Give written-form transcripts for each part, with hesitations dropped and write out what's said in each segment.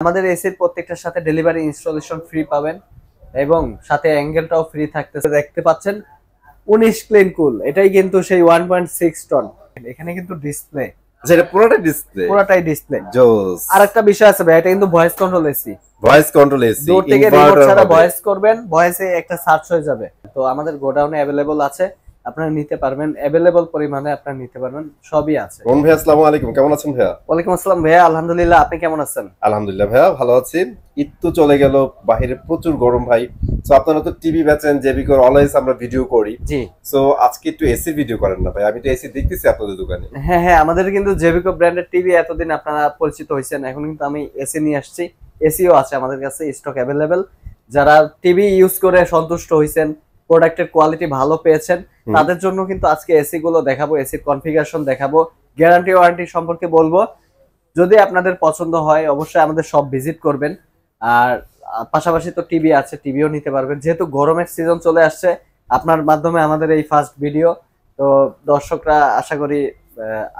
আমাদের এসির প্রত্যেকটার সাথে ডেলিভারি ইনস্টলেশন ফ্রি পাবেন এবং সাথে অ্যাঙ্গেলটাও ফ্রি থাকতেছে। দেখতে পাচ্ছেন 19 ক্লিন কুল, এটাই কিন্তু সেই 1.6 টন। এখানে কিন্তু ডিসপ্লে, যেটা পুরোটাই ডিসপ্লে জোস। আরেকটা বিষয় আছে ভাই, এটা কিন্তু ভয়েস কন্ট্রোল এসি, দূর থেকে রিমোট ছাড়া ভয়েস করবেন, ভয়েসে একটা সার্চ হয়ে যাবে। তো আমাদের গোডাউনে अवेलेबल আছে, আপনারা নিতে পারবেন, अवेलेबल পরিমাণে আপনারা নিতে পারবেন, সবই আছে। কোন ভাই, আসসালামু আলাইকুম, কেমন আছেন ভাইয়া? ওয়ালাইকুম আসসালাম ভাইয়া, আলহামদুলিল্লাহ, আপনি কেমন আছেন? আলহামদুলিল্লাহ ভাইয়া ভালো আছি। ঈদ তো চলে গেল, বাইরে প্রচুর গরম ভাই। সো আপনারা তো টিভি বেচেন, জেবিকোর অলওয়েজ আমরা ভিডিও করি। জি। সো আজকে একটু এসি ভিডিও করেন না ভাই, আমি তো এসি দেখতেছি আপনাদের দোকানে। হ্যাঁ হ্যাঁ, আমাদের কিন্তু জেবিকো ব্র্যান্ডের টিভি এতদিন আপনারা পরিচিত হয়েছেন, এখন কিন্তু আমি এসি নিয়ে আসছি। এসিও আছে আমাদের কাছে, স্টক अवेलेबल। যারা টিভি ইউজ করে সন্তুষ্ট হয়েছেন, প্রোডাক্টের কোয়ালিটি ভালো পেয়েছেন, তাদের জন্য কিন্তু আজকে এসি গুলো দেখাবো, এসির কনফিগারেশন দেখাবো, গ্যারান্টি ওয়ারেন্টি সম্পর্কে বলবো। যদি আপনাদের পছন্দ হয় অবশ্যই আমাদের সব ভিজিট করবেন। আর পাশাপাশি তো টিভি আছে, টিভিও নিতে পারবেন। যেহেতু গরমের সিজন চলে আসছে, আপনার মাধ্যমে আমাদের এই ফার্স্ট ভিডিও, তো দর্শকরা আশা করি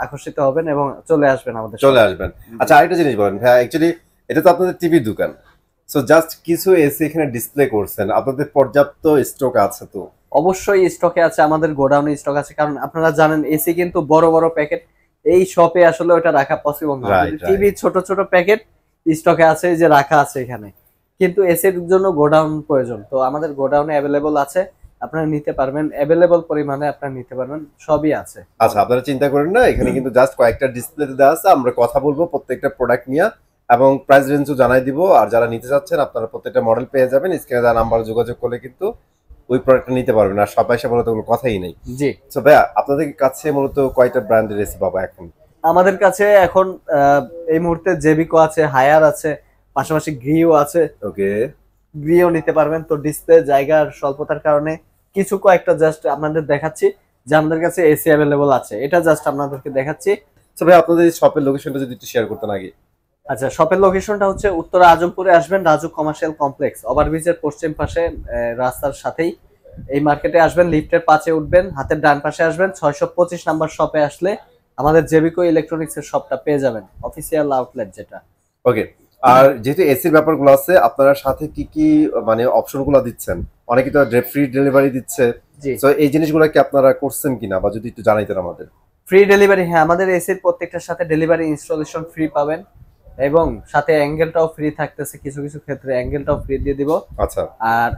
আকর্ষিত হবেন এবং চলে আসবেন আমাদের। চলে আসবেন। আচ্ছা, আরেকটা জিনিস বলেন ভাই, অ্যাকচুয়ালি এটা তো আপনাদের টিভির দোকান, সো জাস্ট কিছু এসি এখানে ডিসপ্লে করছেন, আপনাদের পর্যাপ্ত স্টক আছে? তো অবশ্যই স্টকে আছে, আমাদের গোডাউনে স্টক আছে, কারণ আপনারা জানেন এসি কিন্তু বড় বড় প্যাকেট, এই শপে আসলে ওটা রাখা পসিবল না। টিভি ছোট ছোট প্যাকেট স্টকে আছে, যে রাখা আছে এখানে, কিন্তু এসির জন্য গোডাউন প্রয়োজন। তো আমাদের গোডাউনে अवेलेबल আছে, আপনারা নিতে পারবেন, अवेलेबल পরিমাণে আপনারা নিতে পারবেন, সবই আছে। আচ্ছা, আপনারা চিন্তা করেন না, এখানে কিন্তু জাস্ট কয়েকটা ডিসপ্লেতে দেওয়া আছে, আমরা কথা বলবো প্রত্যেকটা প্রোডাক্ট নিয়ে এবং প্রাইস রেঞ্জও জানাই দিব। আর যারা নিতে চাচ্ছেন আপনারা প্রত্যেকটা মডেল পেয়ে যাবেন, স্ক্রিনে দেওয়া নাম্বারে যোগাযোগ করলে কিন্তু ওই প্রোডাক্টটা নিতে পারবেন। আর সবাই সে মূলত কোনো কথাই নেই। জি। সো ভাইয়া, আপনাদের কাছে মূলত কয়টা ব্র্যান্ডের এসি পাবো এখন? আমাদের কাছে এখন এই মুহূর্তে জেবিকো আছে, হায়ার আছে, পাশাপাশি গ্রিও আছে। ওকে, গ্রিও নিতে পারবেন। তো ডিসপ্লে জায়গার স্বল্পতার কারণে কিছু কয়েকটা জাস্ট আপনাদের দেখাচ্ছি যে আমাদের কাছে এসি अवेलेबल আছে, এটা জাস্ট আপনাদেরকে দেখাচ্ছি। সো ভাই, আপনাদের শপের লোকেশনটা যদি একটু শেয়ার করতেন আগে। আচ্ছা, শপের লোকেশনটা হচ্ছে উত্তরা আজমপুরে আসবেন, রাজু কমার্শিয়াল কমপ্লেক্স, ওভারব্রিজের পশ্চিম পাশে, রাস্তার সাথেই। এই মার্কেটে আসবেন, লিফটের 5-এ উঠবেন, হাতের ডান পাশে আসবেন, 625 নাম্বার শপে আসলে আমাদের জেবিকো ইলেকট্রনিক্স এর শপটা পেয়ে যাবেন, অফিসিয়াল আউটলেট যেটা। ওকে। আর যেহেতু এসির ব্যাপারগুলো আছে, আপনারা সাথে কি কি মানে অপশনগুলো দিচ্ছেন? অনেকে তো ফ্রি ডেলিভারি দিচ্ছে, সো এই জিনিসগুলো কি আপনারা করছেন কিনা, বা যদি একটু জানাইতেন আমাদের। ফ্রি ডেলিভারি, হ্যাঁ, আমাদের এসির প্রত্যেকটার সাথে ডেলিভারি ইনস্টলেশন ফ্রি পাবেন এবং সাথে অ্যাঙ্গেলটাও ফ্রি থাকতেছে, কিছু কিছু ক্ষেত্রে অ্যাঙ্গেলটাও ফ্রি দিয়ে দিব। আচ্ছা। আর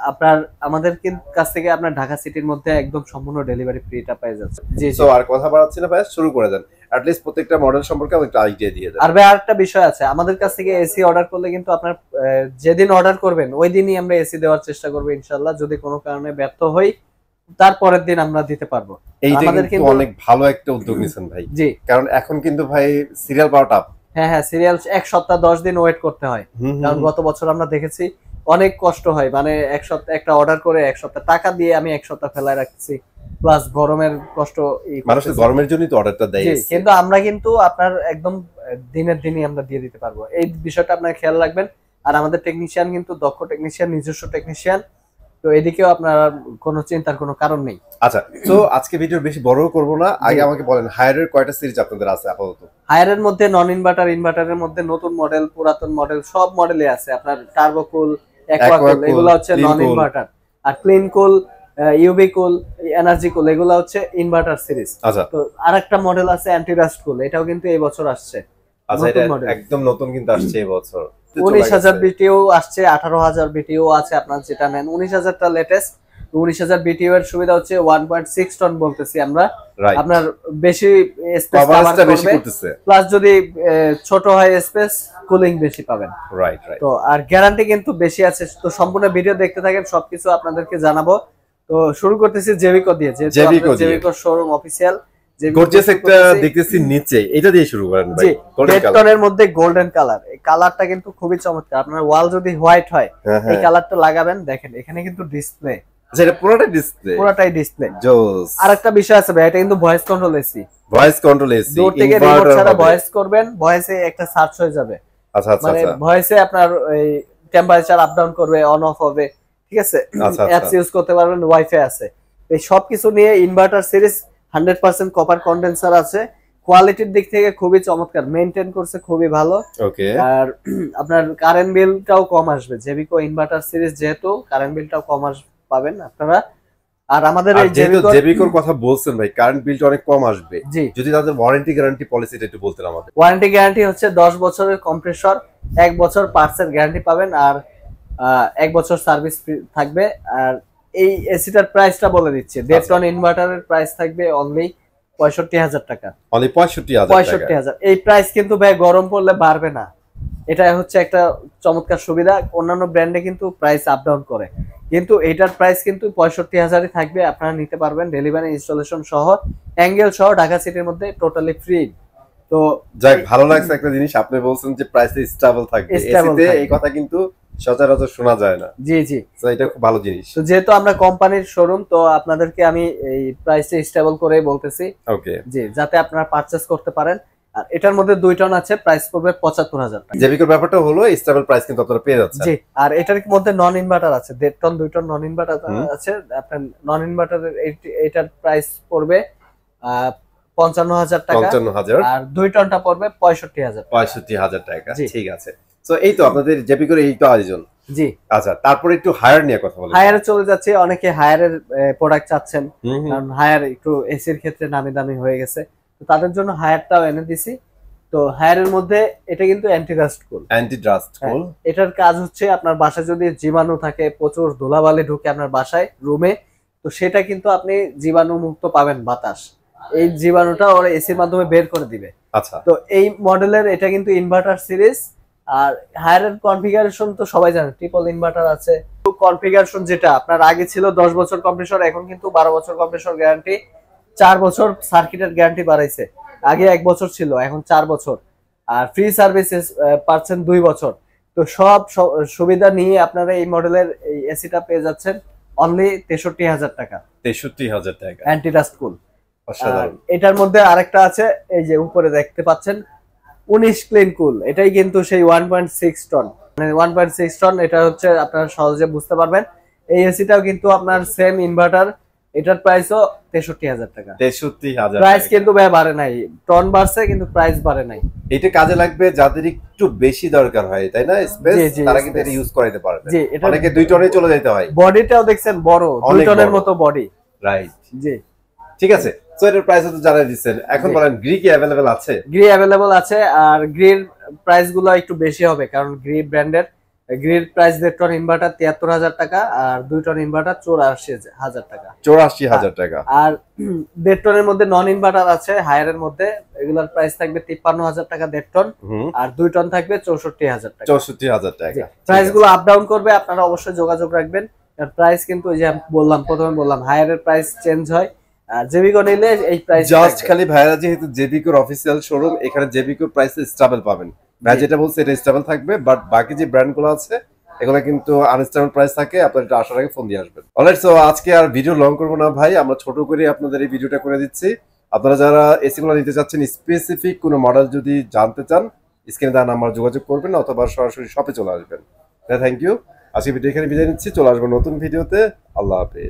আপনার আমাদের কাছ থেকে আপনার ঢাকা সিটির মধ্যে একদম সম্পূর্ণ ডেলিভারি ফ্রিটা পেয়ে যাচ্ছে। জি। সো আর কথা বাড়াচ্ছি না ভাই, শুরু করে দেন। অ্যাট লিস্ট প্রত্যেকটা মডেল সম্পর্কে আমাকে একটা আইডিয়া দিয়ে দেন। আর ভাই, আরেকটা বিষয় আছে, আমাদের কাছ থেকে এসি অর্ডার করলে কিন্তু আপনার যেদিন অর্ডার করবেন ওই দিনই আমরা এসি দেওয়ার চেষ্টা করব ইনশাআল্লাহ। যদি কোনো কারণে ব্যর্থ হই, তারপরের দিন আমরা দিতে পারবো। আমাদের কিন্তু অনেক ভালো একটা উদ্যোগ নিছেন ভাই। জি। কারণ এখন কিন্তু ভাই সিরিয়াল পাওয়াটা, হ্যাঁ হ্যাঁ, সিরিয়াল 1 সপ্তাহ 10 দিন ওয়েট করতে হয়। কারণ গত বছর আমরা দেখেছি অনেক কষ্ট হয়, মানে 1 সপ্তাহ একটা অর্ডার করে 1 সপ্তাহ টাকা দিয়ে আমি 1 সপ্তাহ ফেলায় রাখছি, প্লাস গরমের কষ্ট। মানুষের গরমের জন্যই তো অর্ডারটা দেয়। কিন্তু আমরা কিন্তু আপনার একদম দিনের দিনই আমরা দিয়ে দিতে পারবো, এই বিষয়টা আপনারা খেয়াল রাখবেন। আর আমাদের টেকনিশিয়ান কিন্তু দক্ষ টেকনিশিয়ান, নিজস্ব টেকনিশিয়ান, তো এদিকেও আপনার কোনো চিন্তার কোনো কারণ নেই। আচ্ছা, তো আজকে ভিডিও বেশি বড় করব না, আগে আমাকে বলেন হায়ারের কয়টা সিরিজ আপনাদের আছে আপাতত? হায়ারের মধ্যে নন ইনভার্টার, ইনভার্টারের মধ্যে নতুন মডেল, পুরাতন মডেল, সব মডেলই আছে। আপনার টার্বোকুল, অ্যাকোয়াকুল, এগুলো হচ্ছে নন ইনভার্টার। আর ক্লিন কুল, ইউভি কুল, এনার্জি কুল, এগুলো হচ্ছে ইনভার্টার সিরিজ। আচ্ছা। তো আরেকটা মডেল আছে অ্যান্টি রাস্ট কুল, এটাও কিন্তু এই বছর আসছে। আচ্ছা, এটা একদম নতুন কিন্তু আসছে এই বছর। 19,000 বিটিও আসছে, 18,000 বিটিও আছে, আপনার যেটা নেন। 19,000টা লেটেস্ট। 19,000 বিটিও এর সুবিধা হচ্ছে 1.6 টন বলতেছি আমরা, আপনার বেশি স্পেস কভার করবে, প্লাস যদি ছোট হয় স্পেস, কুলিং বেশি পাবেন। রাইট। তো আর গ্যারান্টি কিন্তু বেশি আছে। তো সম্পূর্ণ ভিডিও দেখতে থাকেন, সবকিছু আপনাদেরকে জানাবো। তো শুরু করতেছি জেবিকো দিয়ে, যে জেবিকো শোরুম অফিসিয়াল। গর্জিয়াস একটা দেখতেছি নিচে, এটা দিয়ে শুরু করেন ভাই। রেড টোনের মধ্যে গোল্ডেন কালার, এই কালারটা কিন্তু খুবই চমৎকার। আপনার ওয়াল যদি হোয়াইট হয়, এই কালারটা লাগাবেন। দেখেন এখানে কিন্তু ডিসপ্লে, যেটা পুরোটাই ডিসপ্লে জোস। আরেকটা বিষয় আছে ভাই, এটা কিন্তু ভয়েস কন্ট্রোল এসি, দূর থেকে রিমোট ছাড়া ভয়েস করবেন, ভয়েসে একটা সার্চ হয়ে যাবে। আচ্ছা আচ্ছা, মানে ভয়েসে আপনার এই টেম্পারেচার আপ ডাউন করবে, অন অফ হবে, ঠিক আছে। অ্যাপস ইউজ করতে পারবেন, ওয়াইফাই আছে। এই সবকিছু নিয়ে ইনভার্টার সিরিজ, 100% কপার কন্ডেন্সার আছে, কোয়ালিটির দিক থেকে খুবই চমৎকার, মেইনটেইন করছে খুবই ভালো। ওকে, আর আপনার কারেন্ট বিলটাও কম আসবে, জেবিকো ইনভার্টার সিরিজ যেহেতু কারেন্ট বিলটাও কম পাবেন আপনারা। আর আমাদের এই জেবিকোর কথা বলছেন ভাই, কারেন্ট বিলটা অনেক কম আসবে, জি, যদি তাদের ওয়ারেন্টি গ্যারান্টি পলিসিটা একটু বলতেন আমাদের। ওয়ারেন্টি গ্যারান্টি হচ্ছে 10 বছরের কম্প্রেসর, 1 বছর পার্টসের গ্যারান্টি পাবেন, আর 1 বছর সার্ভিস ফ্রি থাকবে। আর এই এসিটার প্রাইসটা বলে দিচ্ছি, 1.5 টন ইনভার্টারের প্রাইস থাকবে অনলি 65,000 টাকা। অনলি 65,000। এই প্রাইস কিন্তু ভাই গরম পড়লে বাড়বে না, এটা হচ্ছে একটা চমৎকার সুবিধা। অন্যান্য ব্র্যান্ডে কিন্তু প্রাইস আপ ডাউন করে, কিন্তু এটার প্রাইস কিন্তু 65,000-ই থাকবে। আপনারা নিতে পারবেন ডেলিভারি ইনস্টলেশন সহ, অ্যাঙ্গেল সহ, ঢাকা সিটির মধ্যে টোটালি ফ্রি। তো যাক, ভালো লাগছে একটা জিনিস আপনি বলছেন যে প্রাইস স্টেবল থাকবে, এসিতে এই কথা কিন্তু সচরাচর শোনা যায় না। জি জি, তো এটা খুব ভালো জিনিস। তো যেহেতু আমরা কোম্পানির শোরুম, তো আপনাদেরকে আমি এই প্রাইসটা স্টেবল করেই বলতেছি, ওকে, জি, যাতে আপনারা পারচেজ করতে পারেন। আর এটার মধ্যে 2 টন আছে, প্রাইস পড়বে 75,000 টাকা। জেবিকোর ব্যাপারটা হলো স্টেবল প্রাইস কিন্তু আপনারা পেয়ে যাচ্ছেন। জি, আর এটার মধ্যে নন ইনভার্টার আছে, 1.5 টন 2 টন নন ইনভার্টার আছে। আপনার নন ইনভার্টারের এটার প্রাইস পড়বে 55,000 টাকা, 55,000, আর 2 টনটা পড়বে 65,000। 65,000 টাকা, জি, ঠিক আছে। তো এই তো আপনাদের জেবিকোর এই তো আয়োজন। জি, আচ্ছা, তারপরে একটু হায়ার নিয়ে কথা বলি। হায়ারে চলে যাচ্ছে, অনেকে হায়ারের প্রোডাক্ট চাচ্ছেন, কারণ হায়ার একটু এসির ক্ষেত্রে নামি দামি হয়ে গেছে, তো তাদের জন্য হায়ারটাও এনে দিছি। তো হায়ারের মধ্যে এটা কিন্তু অ্যান্টি ডাস্ট কুল। অ্যান্টি ডাস্ট কুল, এটার কাজ হচ্ছে আপনার বাসায় যদি জীবাণু থাকে, প্রচুর ধুলাবালি ঢুকে আপনার বাসায় রুমে, তো সেটা কিন্তু আপনি জীবাণু মুক্ত পাবেন বাতাস, এই জীবাণুটা ওরা এসির মাধ্যমে বের করে দিবে। আচ্ছা, তো এই মডেলের এটা কিন্তু ইনভার্টার সিরিজ। আর হায়ারের কনফিগারেশন তো সবাই জানে, ট্রিপল ইনভার্টার আছে। কনফিগারেশন যেটা আপনার আগে ছিল 10 বছর কম্প্রেসর, এখন কিন্তু 12 বছর কম্প্রেসর গ্যারান্টি, 4 বছর সার্কিটের গ্যারান্টি বাড়াইছে। আগে 1 বছর ছিল, এখন 4 বছর। আর ফ্রি সার্ভিস পাচ্ছেন 2 বছর। তো সব সুবিধা নিয়ে আপনারা এই মডেলের এই এসিটা পেয়ে যাচ্ছেন অনলি 63,000 টাকা। 63,000 টাকা, অ্যান্টি ডাস্ট কুল। অসাধারণ। এটার মধ্যে আরেকটা আছে, এই যে উপরে দেখতে পাচ্ছেন 19 ক্লিন কুল, এটাই কিন্তু সেই 1.6 টন, মানে 1.6 টন। এটা হচ্ছে আপনারা সহজে বুঝতে পারবেন। এই এসিটাও কিন্তু আপনার সেম ইনভার্টার, এটার প্রাইসও 63,000 টাকা। 63,000 প্রাইস কিন্তু ভাই বাড়ে নাই, টন বাড়ছে কিন্তু প্রাইস বাড়ে নাই। এটা কাজে লাগবে যাদের একটু বেশি দরকার হয়, তাই না, স্পেস, তারা কিন্তু এটা ইউজ করাইতে পারবে। জি, এটা অনেকে 2 টনে চলে যেতে হয়। বডিটাও দেখছেন বড়, 2 টনের মতো বডি। রাইট, জি, ঠিক আছে। সো এটার প্রাইস তো জানাই দিচ্ছেন, এখন বলেন গ্রি কি अवेलेबल আছে? গ্রি अवेलेबल আছে, আর গ্রির প্রাইস গুলো একটু বেশি হবে, কারণ গ্রি ব্র্যান্ডের। গ্রির প্রাইস 1.5 টন ইনভার্টার 73,000 টাকা, আর 2 টন ইনভার্টার 84,000 টাকা। 84,000 টাকা। আর 1.5 টনের মধ্যে নন ইনভার্টার আছে হায়ারের মধ্যে, এগুলোর প্রাইস থাকবে 53,000 টাকা 1.5 টন, আর 2 টন থাকবে 64,000 টাকা। 64,000 টাকা। প্রাইস গুলো আপ ডাউন করবে, আপনারা অবশ্যই যোগাযোগ রাখবেন। প্রাইস কিন্তু ওই যে বললাম, প্রথমে বললাম হায়ারের প্রাইস চেঞ্জ হয়, আর জেবিকো নিলে এই প্রাইস জাস্ট খালি ভাইরা যেহেতু জেবিকোর অফিসিয়াল শোরুম, এখানে জেবিকোর প্রাইস স্টেবল পাবেন। ভাই যেটা বলছে এটা স্টেবল থাকবে, বাট বাকি যে ব্র্যান্ডগুলো আছে এগুলো কিন্তু আনস্টেবল প্রাইস থাকে। আপনারা এটা আসার আগে ফোন দিয়ে আসবেন। অলরাইট, সো আজকে আর ভিডিও লং করবো না ভাই, আমরা ছোট করে আপনাদের এই ভিডিওটা করে দিচ্ছি। আপনারা যারা এসি গুলো নিতে চাচ্ছেন, স্পেসিফিক কোনো মডেল যদি জানতে চান, স্ক্রিনে দেওয়া নাম্বার যোগাযোগ করবেন অথবা সরাসরি শপে চলে আসবেন। Thank you. আজকে ভিডিও এখানে বিদায় নিচ্ছি, চলে আসবো নতুন ভিডিওতে। আল্লাহ হাফেজ।